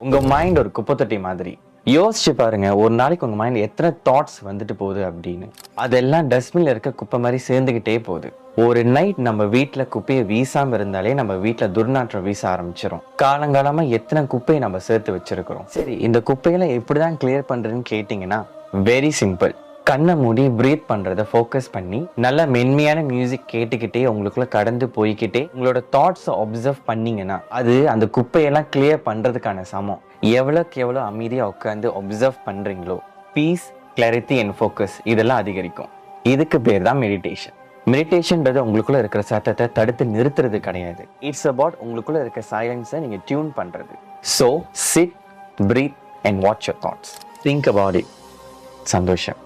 உங்க மைண்ட் ஒரு குப்பை தொட்டி மாதிரி. யோசிச்சு பாருங்க, ஒரு நாளைக்கு உங்க மைண்ட் எத்தனை தாட்ஸ் வந்துட்டு போகுது அப்படின்னு. அதெல்லாம் டஸ்ட்பின்ல இருக்க குப்பை மாதிரி சேர்ந்துகிட்டே போகுது. ஒரு நைட் நம்ம வீட்டுல குப்பையை வீசாம இருந்தாலே நம்ம வீட்டுல துர்நாற்றம் வீச ஆரம்பிச்சிடும். காலங்காலமா எத்தனை குப்பையை நம்ம சேர்த்து வச்சிருக்கிறோம். சரி, இந்த குப்பையெல்லாம் எப்படிதான் கிளியர் பண்றதுன்னு கேட்டீங்கன்னா வெரி சிம்பிள். கண்ணை மூடி பிரீத் பண்றத ஃபோக்கஸ் பண்ணி நல்ல மென்மையான மியூசிக் கேட்டுக்கிட்டே உங்களுக்குள்ள கடந்து போய்கிட்டே உங்களோட தாட்ஸை அப்சர்வ் பண்ணீங்கன்னா அது அந்த குப்பையெல்லாம் கிளியர் பண்றதுக்கான சமம். எவ்வளோக்கு எவ்வளோ அமைதியாக உட்காந்து அப்சர்வ் பண்றீங்களோ பீஸ், கிளாரிட்டி அண்ட் ஃபோக்கஸ் இதெல்லாம் அதிகரிக்கும். இதுக்கு பேர் தான் மெடிடேஷன். மெடிடேஷன்ன்றது உங்களுக்குள்ள இருக்கிற சத்தத்தை தடுத்து நிறுத்துறது கிடையாது. இட்ஸ் அபவுட் உங்களுக்குள்ள இருக்க சைலன்ஸை நீங்க டியூன் பண்றது. So sit, breathe and watch your thoughts. Think about it. சந்தோஷம்.